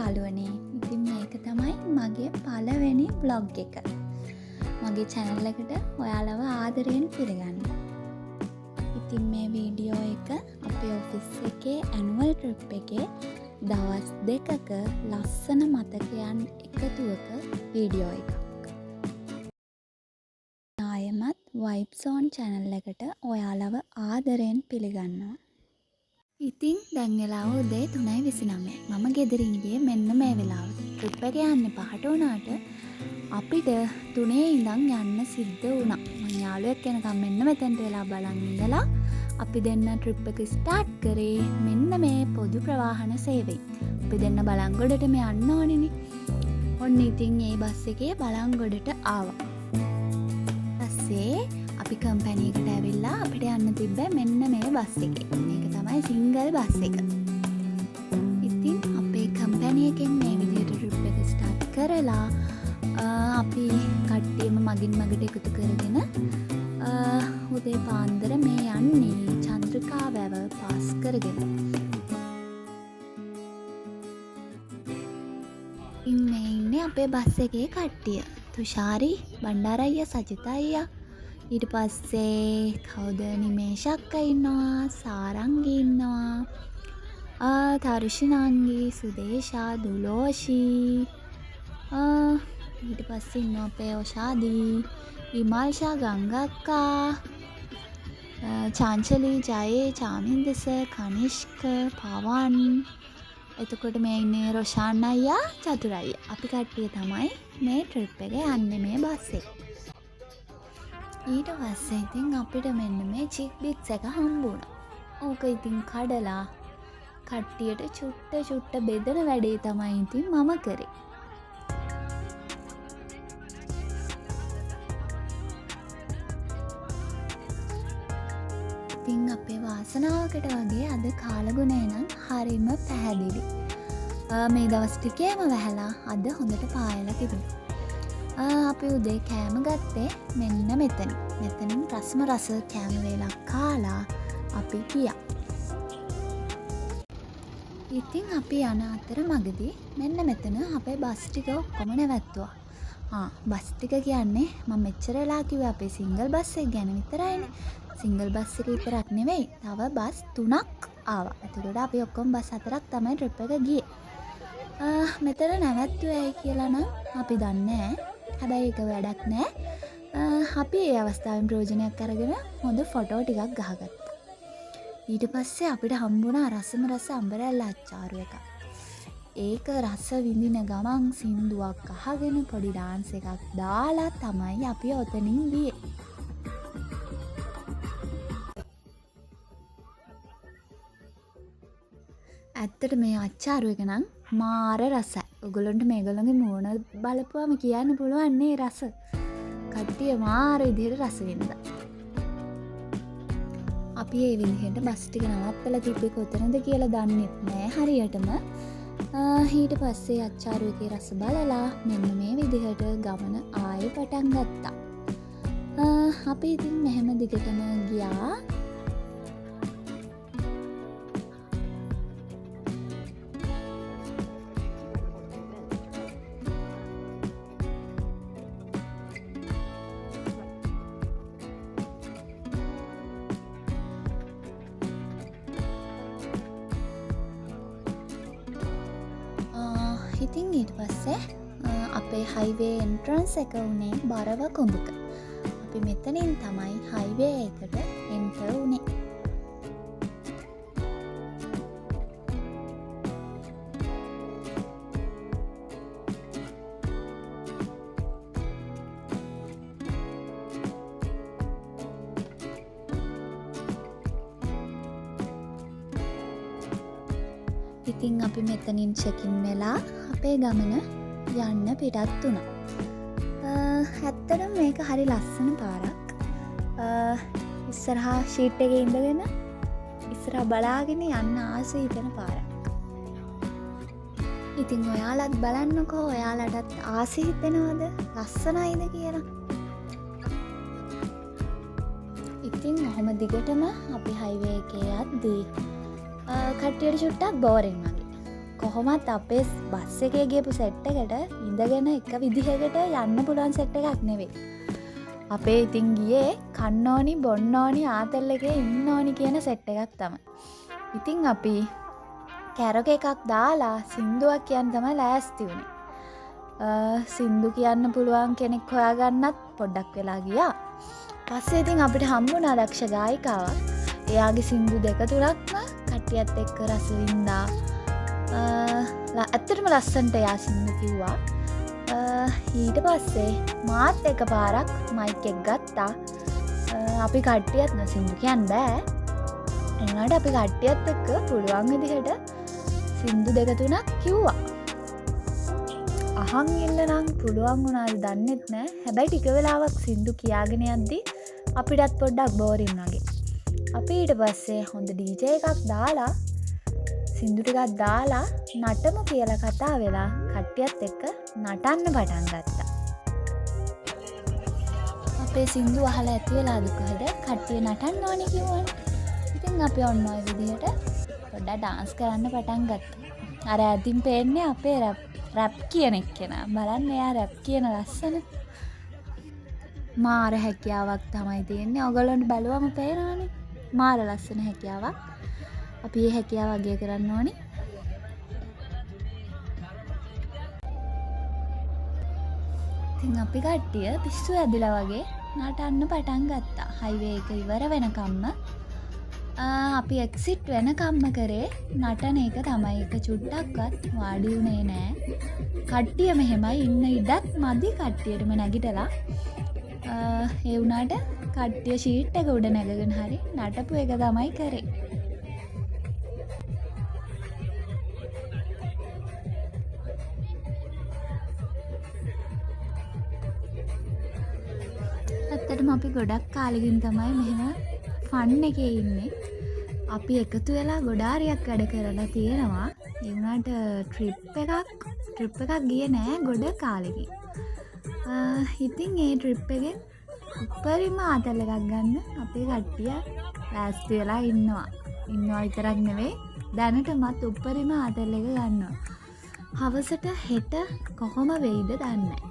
යාළුවනේ. ඉතින් මේක තමයි මගේ පළවෙනි vlog එක. මගේ channel එකට ඔයාලව ආදරයෙන් පිළිගන්නවා. ඉතින් මේ වීඩියෝ එක අපේ ඔෆිස් එකේ annual trip එකේ දවස් 2ක ලස්සන මතකයන් එකතුවක වීඩියෝ එකක්. ආයෙමත් Vibes on channel එකට ඔයාලව ආදරයෙන් පිළිගන්නවා. ඉතින් දැන් වෙලාව උදේ 3:29. මම ගෙදරින් ගියේ මෙන්න මේ වෙලාවට. ට්‍රිප් එක යන්නේ 5ට වුණාට අපිට 3 ඉඳන් යන්න සිද්ධ වුණා. මං යාළුවෙක් කෙනකම් මෙන්න මෙතෙන්ට වෙලා බලන් ඉඳලා අපි දෙන්න ට්‍රිප් එක ස්ටාර්ට් කරේ මෙන්න මේ පොදු ප්‍රවාහන සේවයෙන්. අපි දෙන්න බලංගොඩටම යන්න ඕනේනේ. ඔන්න ඉතින් මේ බස් එකේ බලංගොඩට ආවා. ඊපස්සේ අපි කම්පැනි එකට ඇවිල්ලා අපිට යන්න තිබ්බ මෙන්න මේ බස් එකේ. මේක තමයි සිංගල් බස් එක. ඉතින් අපේ කම්පැනි එකෙන් මේ විදිහට ට්‍රිප් එක ස්ටාර්ට් කරලා අපි කට්ටියම මගින් මගට එකතු කරගෙන උදේ පාන්දර මේ යන්නේ චන්ද්‍රිකා වැව පාස් කරගෙන. ඉන්නේ අපේ බස් එකේ කට්ටිය. තුෂාරි, බණ්ඩාර අයියා, සජිත අයියා, ඊට පස්සේ කවුද නිමේෂක් ඉන්නවා, සාරංගි ඉන්නවා, තරුෂිනාංගි, සුදේශා, දුලෝෂී, ඊට පස්සේ ඉන්නවා අපේ ඔෂාදී, විමල්ෂා, ගංගක්කා, චාංචලි, ජයේ, චාමින්දස, කනිෂ්ක, පවන්, එතකොට මේ ඉන්නේ රොෂාන් අයියා, චතුර අයියා. අපි කට්ටිය තමයි මේ ට්‍රිප් එක යන්නේ මේ බස් එකේ. ඊට පස්සේ ඉතින් අපිට මෙන්න මේ චික් බිට්ස් එක හම්බුණා. ඕක ඉතින් කඩලා කට්ටියට චුට්ට බෙදන වැඩේ තමයි ඉතින් මම කරේ. ඉතින් අපේ වාසනාවකට වගේ අද කාලගුණය නම් හරිම පැහැදිලි. මේ දවස් ටිකේම වැහලා අද හොඳට පායලා තිබුණා. අපි උදේ කෑම ගත්තේ මෙන්න මෙතන. මෙතනින් රස්ම රස කෑම වේලක් කාලා අපි ගියා. ඉතින් අපි යන අතර මගදී මෙන්න මෙතන අපේ බස් ටික ඔක්කොම නැවැත්තුවා. බස් ටික කියන්නේ මම මෙච්චර වෙලා කිව්වේ අපේ සිංගල් බස් එක ගැන විතරයිනේ. සිංගල් බස් එක විතරක් නෙවෙයි, තව බස් 3ක් ආවා. එතකොට අපි ඔක්කොම බස් 4ක් තමයි ට්‍රිප් එක ගියේ. මෙතන නැවැත්තුවයි කියලා නම් අපි දන්නේ නැහැ. හැබැයි ඒක වැඩක් නෑ. අපි ඒ අවස්ථාවෙන් ප්‍රයෝජනයක් අරගෙන හොඳ ෆොටෝ ටිකක් ගහගත්තා. ඊට පස්සේ අපිට හම්බුණා රසම රස අම්බරැල්ල අච්චාරු එකක්. ඒක රස විඳින ගමන් සින්දුවක් අහගෙන පොඩි ඩාන්ස් එකක් දාලා තමයි අපි ඔතනින් ගියේ. ඇත්තට මේ අච්චාරු එක නම් මාර රසයි. ඔයගොල්ලන්ට මේගොල්ලන්ගේ මූණ බලපුවම කියන්න පුළුවන් නේ රස. කට්ටිය මාර විදිහට රස විඳලා. අපි ඒ විදිහට බස් ටික නවත්තලා තිබ්බේ කොතනද කියලා දන්නෙත් නෑ හරියටම. ඊට පස්සේ අච්චාරු එකේ රස බලලා මෙන්න මේ විදිහට ගමන ආයෙ පටන් ගත්තා. අපි ඉතින් මෙහෙම දිගටම ගියා. ඉතින් ඊට පස්සේ අපේ හයිවේ එන්ට්‍රන්ස් එක උනේ බරව කුඹුක. අපි මෙතනින් තමයි හයිවේ එකට එන්ටර් උනේ. ඉතින් අපි මෙතනින් චෙකින් වෙලා අපේ ගමන යන්න පිටත් වුණා. ඇත්තටම මේක හරි ලස්සන පාරක්. ඉස්සරහා ෂීට් එකේ ඉඳගෙන ඉස්සරහා බලාගෙන යන්න ආසයි හිතෙන පාරක්. ඉතින් ඔයාලත් බලන්නකෝ, ඔයාලටත් ආසයි හිතෙනවද ලස්සනයිද කියලා. ඉතින් ඔහොම දිගටම අපි හයිවේ එකේ යද්දී කට්ටියට චුට්ටක් බෝරින් වගේ. කොහොමත් අපේ බස් එකේ ගියපු සෙට් එකට ඉඳගෙන එක විදිහකට යන්න පුළුවන් සෙට් එකක් නෙවෙයි. අපේ ඉතින් ගියේ කන්න ඕනි බොන්න ඕනි ආතල් එකේ ඉන්න ඕනි කියන සෙට් එකක් තමයි. ඉතින් අපි කැරක එකක් දාලා සින්දුවක් කියන්න තමයි ලෑස්ති වුණේ. සින්දු කියන්න පුළුවන් කෙනෙක් හොයාගන්නත් පොඩ්ඩක් වෙලා ගියා. පස්සේ ඉතින් අපිට හම්බුණා දක්ෂ ගායිකාවක්. එයාගේ සින්දු දෙක තුනක්ම කට්ටියත් එක්ක රස වින්දා. ඇත්තටම ලස්සනට එයා සින්දු කිව්වා. ඊට පස්සේ මාත් එක පාරක් මයික් එක ගත්තා. අපි කට්ටියත් සින්දු කියන්න බෑ. එනවාට අපි කට්ටියත් එක්ක පුළුවන් විදිහට සින්දු දෙක තුනක් කිව්වා. අහන් ඉන්න නම් පුළුවන් වුණාද දන්නෙත් නෑ. හැබැයි ටික වෙලාවක් සින්දු කියාගෙන යද්දි අපිටත් පොඩ්ඩක් බෝරින් වගේ. අපි ඊට පස්සේ හොඳ DJ එකක් දාලා සින්දු ටිකක් දාලා නටමු කියලා කතා වෙලා කට්ටියත් එක්ක නටන්න පටන් ගත්තා. අපේ සින්දු අහලා ඇති වෙලාද කොහෙද කට්ටිය නටන්න ඕනේ කිව්වනේ. ඉතින් අපි ඔන්න ඔය විදිහට පොඩ්ඩක් ඩාන්ස් කරන්න පටන් ගත්තා. අර ඇදින් පේන්නේ අපේ රැප් කියන එක්කෙනා. බලන්න එයා රැප් කියන ලස්සන. මාර හැකියාවක් තමයි තියෙන්නේ. ඔයගොල්ලන්ට බලුවම පේනවනේ. මාර ලස්සන හැකියාවක්. අපි මේ හැකියාව අගය කරන්න ඕනේ. ඉතින් අපි කට්ටිය පිස්සු ඇදිලා වගේ නටන්න පටන් ගත්තා. හයිවේ එක ඉවර වෙනකම්ම අපි එක්සිට් වෙනකම්ම කරේ නටන එක තමයි. එක චුට්ටක්වත් වාඩි වුණේ නෑ. කට්ටිය මෙහෙමයි ඉන්න ඉඩක් මදි කට්ටියටම නැගිටලා. ඒ වුණාට කට්ටිය ෂීට් එක උඩ නැගගෙන හරි නටපු එක තමයි කරේ. ඇත්තටම අපි ගොඩක් කාලෙකින් තමයි මෙහෙම ෆන් එකේ ඉන්නේ. අපි එකතු වෙලා ගොඩාරියක් වැඩ කරලා තියෙනවා. ඒ වුණාට ට්‍රිප් එකක් ගියේ නෑ ගොඩ කාලෙකින්. ඉතින් ඒ ට්‍රිප් එකෙන් උපරිම ආතල් එකක් ගන්න අපේ කට්ටිය ලෑස්ති වෙලා ඉන්නවා. ඉන්නවා විතරක් නෙවෙයි දැනටමත් උපරිම ආතල් එක ගන්නවා. හවසට හෙට කොහොම වෙයිද දන්නේ නෑ.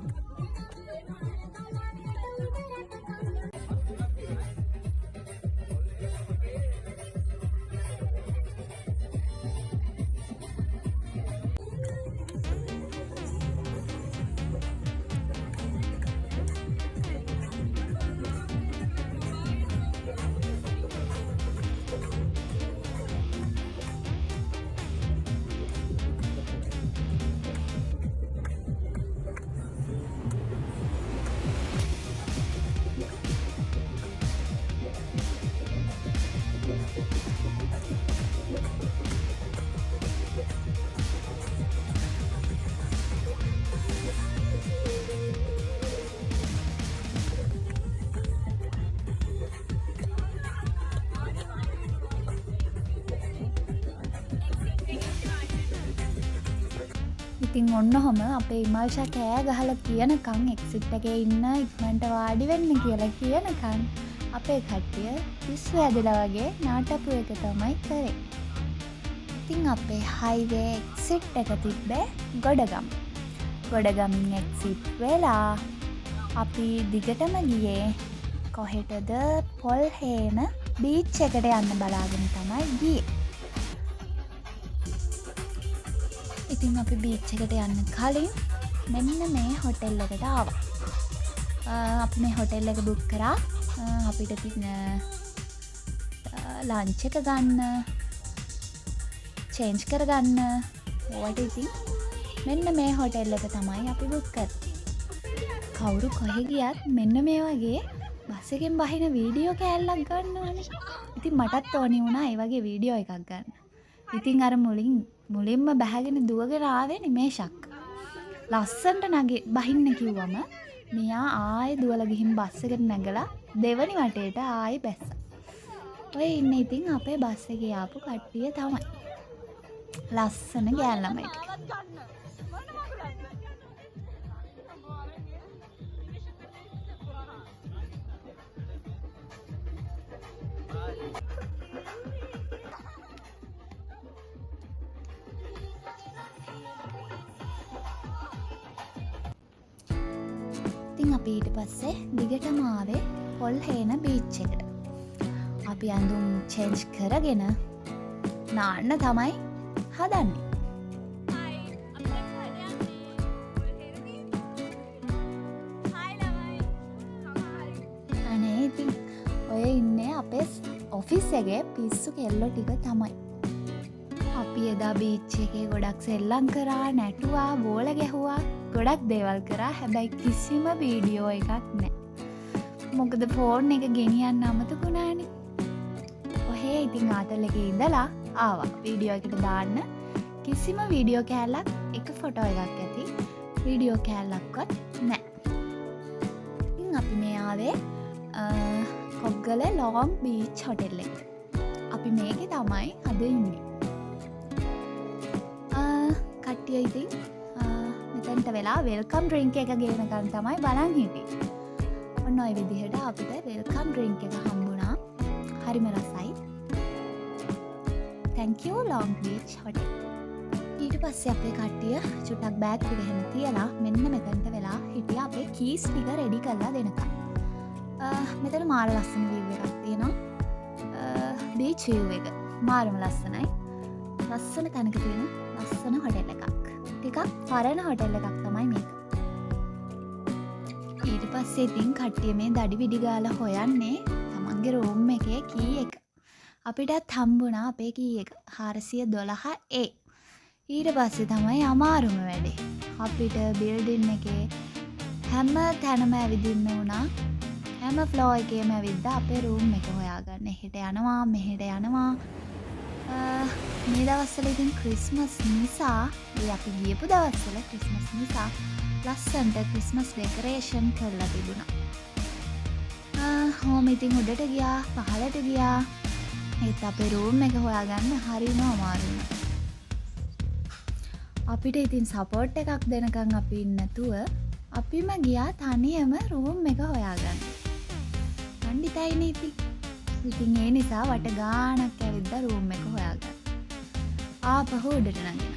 ඉතින් ඔන්නකොම අපේ ඉමල්ෂා කෑ ගහලා කියනකම් එක්සිට් එකේ ඉන්න ඉක්මනට වාඩි වෙන්න කියලා කියනකම් අපේ කට්ටිය පිස්සු ඇදලා වගේ නාටපු එක තමයි කරේ. ඉතින් අපේ හයිවේ එක්සිට් එක තිබ්බේ ගොඩගම. ගොඩගමින් එක්සිට් වෙලා අපි දිගටම ගියේ කොහෙටද පොල්හේම බීච් එකට යන්න බලාගෙන තමයි ගියේ. ඉතින් අපි බීච් එකට යන්න කලින් මෙන්න මේ හොටෙල් එකට ආවා. අපි මේ හොටෙල් එක බුක් කරා. අපිට තියෙන ලන්ච් එක ගන්න, චේන්ජ් කරගන්න ඕවට ඉතින් මෙන්න මේ හොටෙල් එක තමයි අපි බුක් කරේ. කවුරු කොහෙ ගියත් මෙන්න මේ වගේ බස් එකෙන් බහින වීඩියෝ කෑල්ලක් ගන්නවනේ. ඉතින් මටත් ඕනි වුණා ඒ වගේ වීඩියෝ එකක් ගන්න. ඉතින් අර මුලින්ම බැහැගෙන දුවගෙන ආවේ නිමේෂක්. ලස්සන්ට බහින්න කිව්වම මෙයා ආයෙ දුවලා ගිහින් බස් එකට නැගලා දෙවනි වටේට ආයෙ බැස්සා. ඔය ඉන්නේ ඉතින් අපේ බස් එකේ ආපු කට්ටිය තමයි. ලස්සන ගෑල් ළමයි ටික. ඉතින් අපි ඊට පස්සේ දිගටම ආවේ පොල්හේන බීච් එකට. අපි ඇඳුම් චේන්ජ් කරගෙන නාන්න තමයි හදන්නේ. අනේ ඉතින් ඔය ඉන්නේ අපේ ඔෆිස් එකේ පිස්සු කෙල්ලෝ ටික තමයි. අපි එදා බීච් එකේ ගොඩක් සෙල්ලම් කරා, නැටුවා, බෝල ගැහුවා, ගොඩක් දේවල් කරා. හැබැයි කිසිම වීඩියෝ එකක් නැහැ. මොකද ෆෝන් එක ගෙනියන්න අමතකුණානේ. ඔහේ ඉතින් ආතල් එකේ ඉඳලා ආවා වීඩියෝ එකට දාන්න. කිසිම වීඩියෝ කෑල්ලක්, එක ෆොටෝ එකක් ඇති, වීඩියෝ කෑල්ලක්වත් නැහැ. ඉතින් අපි මේ ආවේ කොග්ගල ලොං බීච් හොටෙල් එක. අපි මේකේ තමයි අද ඉන්නේ. කට්ටිය ඉතින් මෙතනට වෙලා වෙල්කම් ඩ්‍රින්ක් එක ගෙනකන් තමයි බලන් හිටියේ. ඔන්න ඔය විදිහට අපිට වෙල්කම් ඩ්‍රින්ක් එක හම්බුණා. හරිම රසයි. thank you Long Beach Hotel. ඊට පස්සේ අපේ කට්ටිය චුට්ටක් බෑග් ටික එහෙම තියලා මෙන්න මෙතනට වෙලා හිටියා අපේ කීස් ටික රෙඩි කරලා දෙනකම්. මෙතන මාර ලස්සන view එකක් තියෙනවා. beach view එක මාරම ලස්සනයි. ලස්සන තැනක තියෙන ලස්සන හොටෙල් එකක්. ටිකක් පරණ හොටෙල් එකක් තමයි මේක. ඊට පස්සේ ඉතින් කට්ටිය මේ දඩි විඩි ගාලා හොයන්නේ තමන්ගේ රූම් එකේ කී එක. අපිටත් හම්බුණා අපේ කී එක 412A. ඊට පස්සේ තමයි අමාරුම වැඩේ. අපිට බිල්ඩින් එකේ හැම තැනම ඇවිදින්න වුණා. හැම ෆ්ලෝ එකේම ඇවිද්දා අපේ රූම් එක හොයාගන්න. එහෙට යනවා මෙහෙට යනවා. මේ දවස්වල ඉතින් ක්‍රිස්මස් නිසා, අපි ගියපු දවස්වල ක්‍රිස්මස් නිසා ලස්සන්ට ක්‍රිස්මස් ඩෙකරේෂන් කරලා තිබුණා. හෝම ඉතින් උඩට ගියා, පහළට ගියා. ඒත් අපේ රූම් එක හොයාගන්න හරිම අමාරුයි. අපිට ඉතින් සපෝට් එකක් දෙනකන් අපි ඉන්නේ නැතුව අපිම ගියා තනියම රූම් එක හොයාගන්න. පණ්ඩිතයිනේ ඉතින්. ඉතින් ඒ නිසා වට ගානක් ඇවිද්දා රූම් එක හොයාගන්න. ආපහු උඩට නැගින.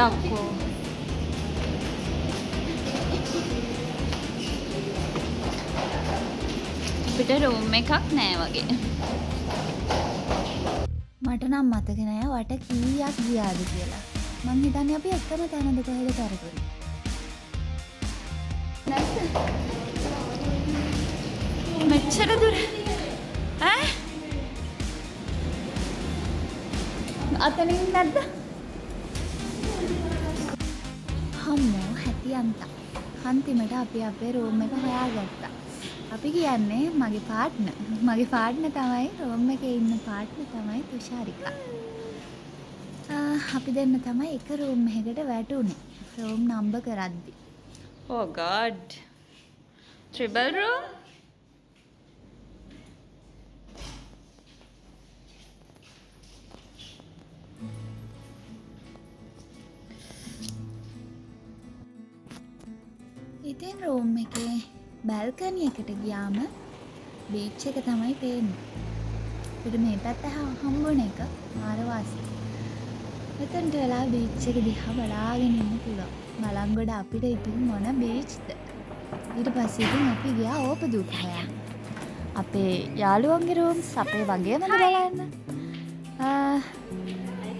යක්කෝ. අපිට රූම් එකක් නෑ වගේ. මට නම් මතක නෑ වට කීයක් ගියාද කියලා. මං හිතන්නේ අපි එකම තැනද කොහෙද කරපුනේ. මෙච්චර දුර ඈ අතනින් නැද්ද? හම්මෝ හැතියන්තා. අන්තිමට අපි අපේ රූම් එක හොයාගත්තා. අපි කියන්නේ මගේ පාර්ට්නර් තමයි රූම් එකේ ඉන්න පාර්ට්නර් තමයි තුෂාරිකා. අපි දෙන්න තමයි එක රූම් එකකට වැටුනේ. රූම් නම්බර් කරද්දි. Oh God. Triple room? ඉතින් රූම් එකේ බැල්කනි එකට ගියාම බීච් එක තමයි පේන්නේ. අපිට මේ පැත්ත හම්බුන එක මාර වාසි. මෙතනට වෙලා බීච් එක දිහා බලාගෙන ඉන්න පුළුවන්. බලංගොඩ අපිට ඉතින් මොන බීච්ද? ඊට පස්සේ ඉතින් අපි ගියා ඕපදූප හොයන්න. අපේ යාළුවන්ගේ රූම්ස් අපේ වගේමද බලන්න.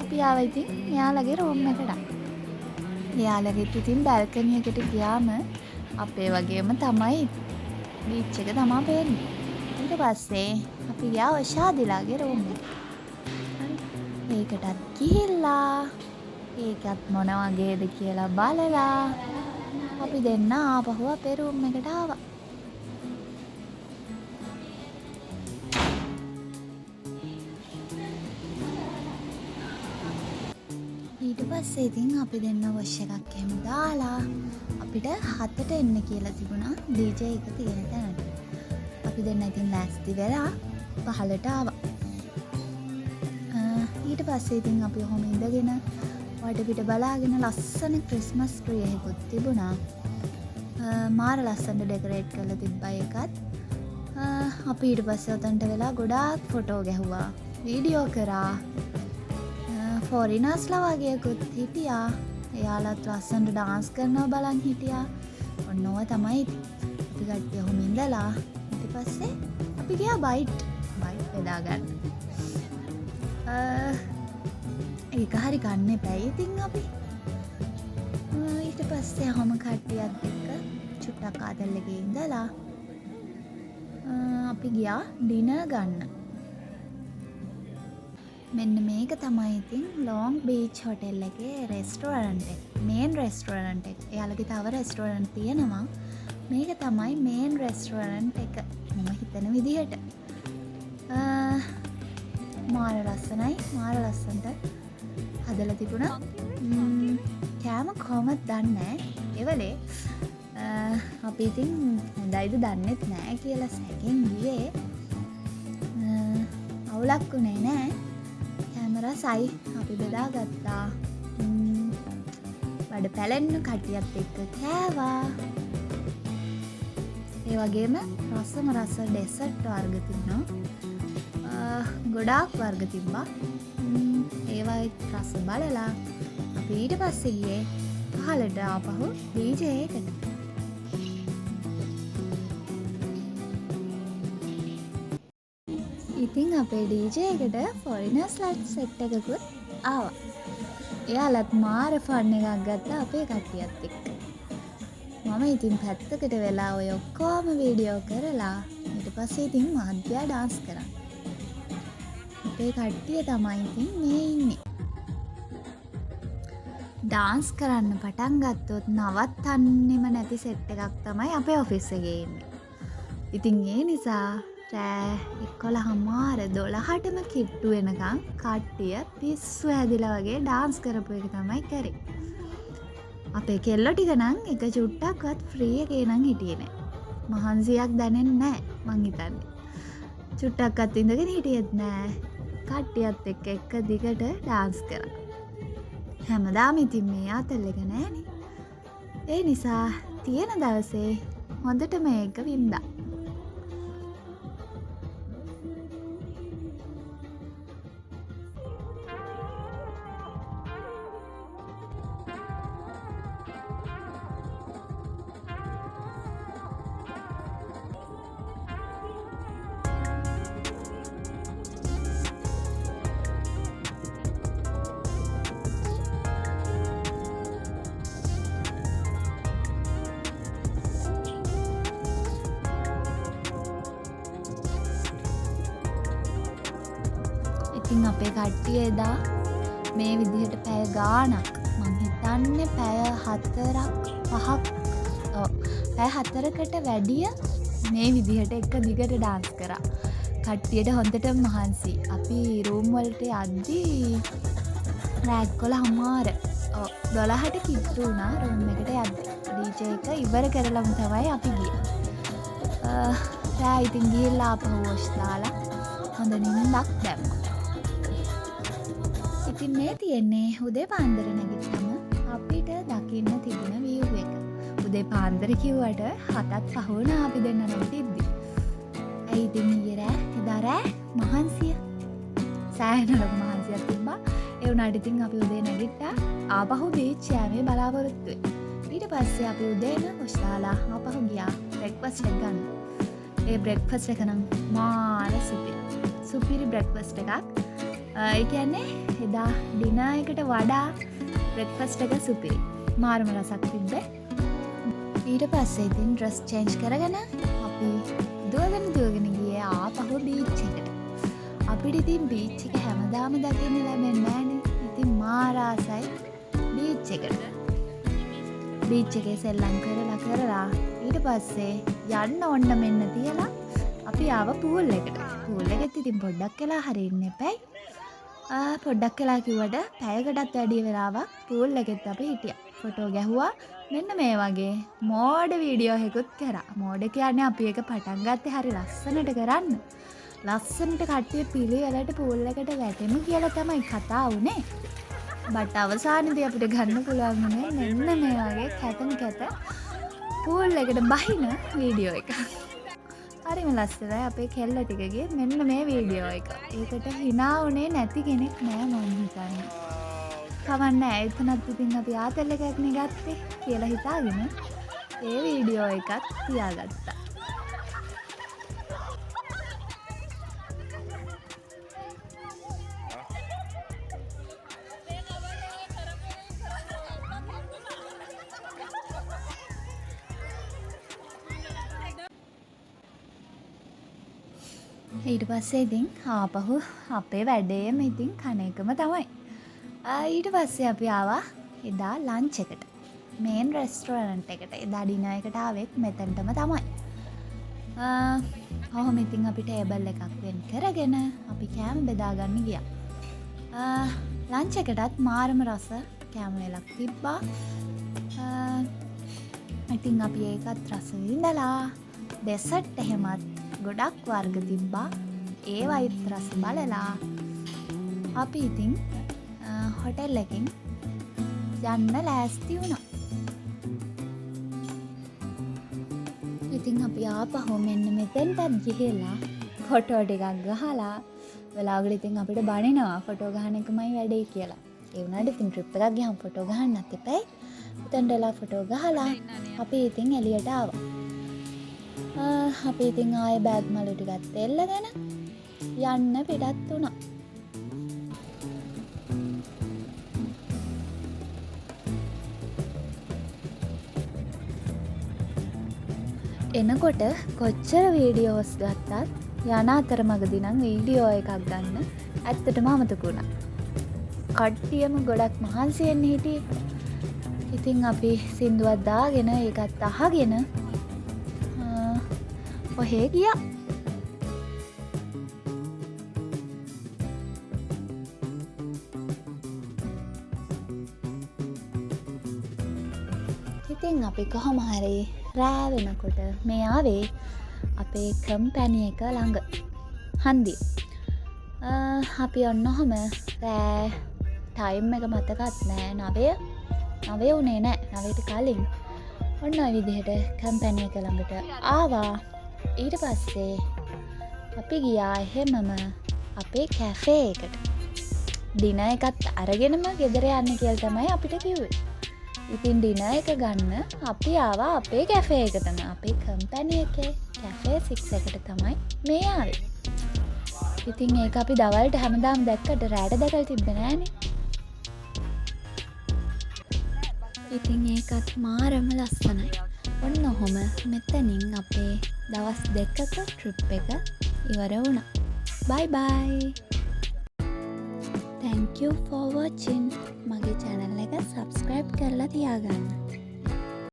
අපි ආවා ඉතින් එයාලගේ රූම් එකට. එයාලගෙත් ඉතින් බැල්කනි එකට ගියාම අපේ වගේම තමයි බීච් එක තමයි පේන්නේ. ඊට පස්සේ අපි ගියා ඔෂාදිලාගේ රූම් එකට. ඒකටත් ගිහිල්ලා ඒකත් මොන වගේද කියලා බලලා අපි දෙන්න ආපහු අපේ රූම් එකට ආවා. ඊට පස්සේ ඉතින් අපි දෙන්න වොෂ් එකක් එහෙම දාලා අපිට 7ට එන්න කියලා තිබුණා DJ එක තියෙන තැනට. අපි දෙන්න ඉතින් ලෑස්ති වෙලා 15ට ආවා. ඊට පස්සේ ඉතින් අපි ඔහොම ඉඳගෙන වටපිට බලාගෙන ලස්සන ක්‍රිස්මස් ට්‍රී එකකුත් තිබුණා. මාර ලස්සනට ඩෙකොරේට් කරලා තිබ්බා ඒකත්. අපි ඊට පස්සේ උතන්ට වෙලා ගොඩාක් ෆොටෝ ගැහුවා, වීඩියෝ කරා. ෆොරිනර්ස්ලා වගේකුත් හිටියා. එයාලත් ලස්සනට ඩාන්ස් කරනවා බලන් හිටියා. ඔන්න ඔය තමයි ඉතින්. අපි කට්ටිය ඔහොම ඉඳලා ඊට පස්සේ අපි ගියා බයිට් බෙදා ගන්න. ඒක හරි ගන්න එපැයි ඉතින් අපි. ඊට පස්සේ ඔහොම කට්ටියත් එක්ක චුට්ටක් ආදල් එකේ ඉඳලා අපි ගියා ඩිනර් ගන්න. මෙන්න මේක තමයි ඉතින් ලොං බීච් හොටෙල් එකේ රෙස්ටෝරන්ට් එක. මේන් රෙස්ටෝරන්ට් එක. එයාලගේ තව රෙස්ටෝරන්ට් තියෙනවා. මේක තමයි මේන් රෙස්ටෝරන්ට් එක. මම හිතන විදිහට. මාර ලස්සනයි. මාර ලස්සනට හදලා තිබුණා. කෑම කොහොමද දන්නේ නැහැ. අපි ඉතින් හොඳයිද දන්නෙත් නැහැ කියලා සැකෙන් ගියේ. අවුලක් උනේ නැහැ. රසයි අපි බෙදාගත්තා. බඩ පැලෙන්න කට්ටියත් එක්ක කෑවා. ඒ වගේම රසම රස ඩෙසර්ට් වර්ග තිබුණා. ගොඩාක් වර්ග තිබ්බා. ඒවා රස බලලා අපි ඊට පස්සේ ගියේ පහළට ආපහු DJ එකට. ඉතින් අපේ DJ එකට ෆොරිනර්ස් ලයිට් සෙට් එකකුත් ආවා. එයාලත් මාර ෆන් එකක් ගත්තා අපේ කට්ටියත් එක්ක. මම ඉතින් පැත්තකට වෙලා ඔය ඔක්කොම වීඩියෝ කරලා ඊට පස්සේ ඉතින් මහත්යා ඩාන්ස් කරා. අපේ කට්ටිය තමයි ඉතින් මේ ඉන්නේ. ඩාන්ස් කරන්න පටන් ගත්තොත් නවත්තන්නෙම නැති සෙට් එකක් තමයි අපේ ඔෆිස් එකේ ඉන්නේ. ඉතින් ඒ නිසා රෑ 11:12ටම කිට්ටු වෙනකන් කට්ටිය පිස්සු හැදිලා වගේ ඩාන්ස් කරපු එක තමයි කරේ. අපේ කෙල්ලෝ ටික නම් එක චුට්ටක්වත් ෆ්‍රී එකේ නම් හිටියේ නෑ. මහන්සියක් දැනෙන්නේ නෑ මං හිතන්නේ. චුට්ටක්වත් ඉඳගෙන හිටියෙත් නෑ. කට්ටියත් එක්ක එක දිගට ඩාන්ස් කරා. හැමදාම ඉතින් මේ ආතල් එක නෑනේ. ඒ නිසා තියෙන දවසේ හොඳට මේක වින්දා. ඉතින් අපේ කට්ටිය එදා මේ විදිහට පැය ගාණක් මං හිතන්නේ පැය 4කට වැඩිය මේ විදිහට එක දිගට ඩාන්ස් කරා. කට්ටියට හොඳටම මහන්සි. අපි රූම් වලට යද්දී රෑ 11:00 කිට්ටු වුණා රූම් එකට යද්දී. DJ එක ඉවර කරලම තමයි අපි ගියේ. රෑ ඉතින් ගිහිල්ලා ආපහු වොෂ් දාලා හොඳ නිින්දක් දැම්මා. ඉතින් මේ තියෙන්නේ උදේ පාන්දර නැගිට්ටම අපිට දකින්න තිබුණ view එක. උදේ පාන්දර කිව්වට 7ත් පහ වුණා අපි දෙන්න නැගිටිද්දි. ඇයි ඉතින් එදා රෑ මහන්සිය. සෑහෙන මහන්සියක් තිබ්බා. ඒ වුණාට ඉතින් අපි උදේ නැගිට්ටා ආපහු බීච් යෑමේ බලාපොරොත්තු වෙයි. ඊට පස්සේ අපි උදේම වොෂ් දාලා ආපහු ගියා බ්‍රෙක්ෆාස්ට් එක ගන්න. ඒ බ්‍රෙක්ෆාස්ට් එක නම් මාර සුපිරි බ්‍රෙක්ෆාස්ට් එකක්. ඒ කියන්නේ එදා ඩිනර් එකට වඩා බ්‍රෙක්ෆාස්ට් එක සුපිරි. මාරම රසක් තිබ්බේ. ඊට පස්සේ ඉතින් ඩ්‍රෙස් චේන්ජ් කරගෙන අපි දුවගෙන ගියේ ආපහු බීච් එකට. අපිට ඉතින් බීච් එක හැමදාම දකින්න ලැබෙන්නේ නැහනේ. ඉතින් මාර ආසයි බීච් එකට. බීච් එකේ සෙල්ලම් කරලා ඊට පස්සේ යන්න ඕන්න මෙන්න තියලා අපි ආව පූල් එකට. පූල් එකෙත් ඉතින් පොඩ්ඩක් වෙලා හරින්න එපැයි. පොඩ්ඩක් වෙලා කිව්වට පැයකටත් වැඩි වෙලාවක් පූල් එකෙත් අපි හිටියා. ෆොටෝ ගැහුවා. මෙන්න මේ වගේ මෝඩ වීඩියෝ එකකුත් කරා. මෝඩ කියන්නේ අපි එක පටන් ගත්තේ හරි ලස්සනට කරන්න. ලස්සනට කට්ටිය පිළිවෙලට පූල් එකට වැටෙමු කියලා තමයි කතා වුනේ. බට් අවසානයේදී අපිට ගන්න පුළුවන් වුණේ මෙන්න මේ වගේ කැත පූල් එකට බහින වීඩියෝ එක. හරිම ලස්සනයි අපේ කෙල්ල ටිකගේ මෙන්න මේ වීඩියෝ එක. ඒකට hina උනේ නැති කෙනෙක් නෑ මම හිතන්නේ. කවන්නේ එතනත් ඉතින් අපි ආතල් එකක් නේ ගත්තේ කියලා හිතාගෙන ඒ වීඩියෝ එකත් තියාගත්තා. ඊට පස්සේ ඉතින් ආපහු අපේ වැඩේම ඉතින් කන එකම තමයි. ඊට පස්සේ අපි ආවා එදා ලන්ච් එකට. මේන් රෙස්ටෝරන්ට් එකට. එදා ඩිනර් එකට ආවෙත් මෙතනටම තමයි. කොහොම ඉතින් අපි ටේබල් එකක් වෙන් කරගෙන අපි කෑම බෙදාගන්න ගියා. ලන්ච් එකටත් මාරම රස කෑම වේලක් තිබ්බා. ඉතින් අපි ඒකත් රස විඳලා ඩෙසර්ට් එහෙමත් ගොඩක් වර්ග තිබ්බා. ඒවයිත් රස බලලා අපි ඉතින් හොටෙල් එකකින් යන්න ලෑස්ති වුණා. ඉතින් අපි ආපහු මෙන්න මෙතෙන්ටත් ගිහිල්ලා ෆොටෝ ටිකක් ගහලා වෙලාවකට ඉතින් අපිට බනිනවා ෆොටෝ ගහන එකමයි වැඩේ කියලා. ඒ වුණාට ඉතින් ට්‍රිප් එකක් ගියාම ෆොටෝ ගහන්නත් එපයි. උතෙන්දලා ෆොටෝ ගහලා අපි ඉතින් එළියට ආවා. අපි ඉතින් ආයේ බෑග් මළු ටිකත් එල්ලගෙන යන්න පිටත් වුණා. එනකොට කොච්චර වීඩියෝස් ගත්තත් යන අතරමඟදී නම් වීඩියෝ එකක් ගන්න ඇත්තටම අමතක වුණා. කට්ටියම ගොඩක් මහන්සි වෙන්න හිටියේ. ඉතින් අපි සින්දුවක් දාගෙන ඒකත් අහගෙන ඔහේ ගියා. ඉතින් අපි කොහොම හරි රෑ වෙනකොට මේ ආවේ අපේ කම්පැනි එක ළඟ හන්දිය. අපි ඔන්න ඔහම රෑ ටයිම් එක මතකත් නෑ 9 උනේ නෑ 9ට කලින් ඔන්න ඔය විදිහට කම්පැනි එක ළඟට ආවා. ඊට පස්සේ අපි ගියා එහෙමම අපේ කැෆේ එකට. ඩිනර් එකත් අරගෙනම ගෙදර යන්න කියලා තමයි අපිට කිව්වේ. ඉතින් ඩිනර් එක ගන්න අපි ආවා අපේ කැෆේ එකටම. අපේ කම්පැනි එකේ කැෆේ 6 එකට තමයි මේ ආවේ. ඉතින් ඒක අපි දවල්ට හැමදාම දැක්කට රැට දැකලා තිබ්බේ නෑනේ. ඉතින් ඒකත් මාරම ලස්සනයි. ඔන්න ඔහොම මෙතනින් අපේ දවස් 2ක ට්‍රිප් එක ඉවර වුණා. බයි බයි. Thank you for watching. මගේ channel එක subscribe කරලා තියාගන්න.